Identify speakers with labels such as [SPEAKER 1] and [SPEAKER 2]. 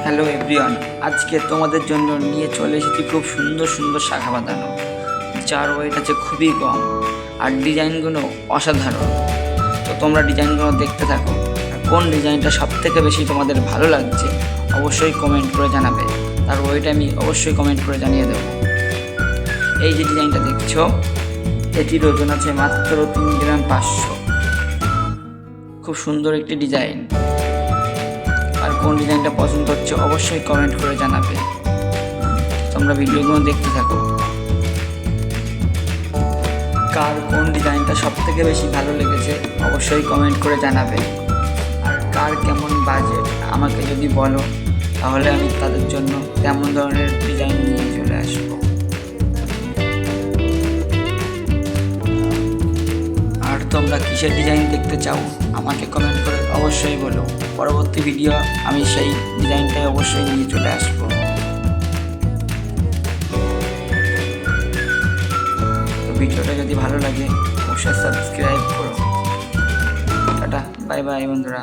[SPEAKER 1] Hello everyone, আজকে তোমাদের জন্য নিয়ে চলে এসেছি খুব সুন্দর সুন্দর শাখা বাঁধানো, যার ওয়েট আছে খুবই কম আর ডিজাইনগুলো অসাধারণ। তো তোমরা ডিজাইনগুলো দেখতে থাকো, আর কোন ডিজাইনটা সবথেকে বেশি তোমাদের ভালো লাগছে অবশ্যই কমেন্ট করে জানাবে, তার ওয়েট আমি অবশ্যই কমেন্ট করে জানিয়ে দেবো। এই যে ডিজাইনটা দেখছো, এটির ওজন আছে মাত্র 3 গ্রাম 500। খুব সুন্দর একটি ডিজাইন। আর কোন ডিজাইনটা পছন্দ হচ্ছে অবশ্যই কমেন্ট করে জানাবে। তোমরা ভিডিওগুলো দেখতে থাকো। কার কোন ডিজাইনটা সবথেকে বেশি ভালো লেগেছে অবশ্যই কমেন্ট করে জানাবে। আর কার কেমন বাজেট আমাকে যদি বলো, তাহলে আমি তাদের জন্য তেমন ধরনের ডিজাইন নিয়ে চলে আসবো। আর তোমরা কিসের ডিজাইন দেখতে চাও আমাকে কমেন্ট করে অবশ্যই বলো। পরবর্তী ভিডিও আমি সেই ডিজাইনটাই অবশ্যই নিয়ে চলে আসবো। তো ভিডিওটা যদি ভালো লাগে অবশ্যই সাবস্ক্রাইব করো। টাটা, বাই বাই বন্ধুরা।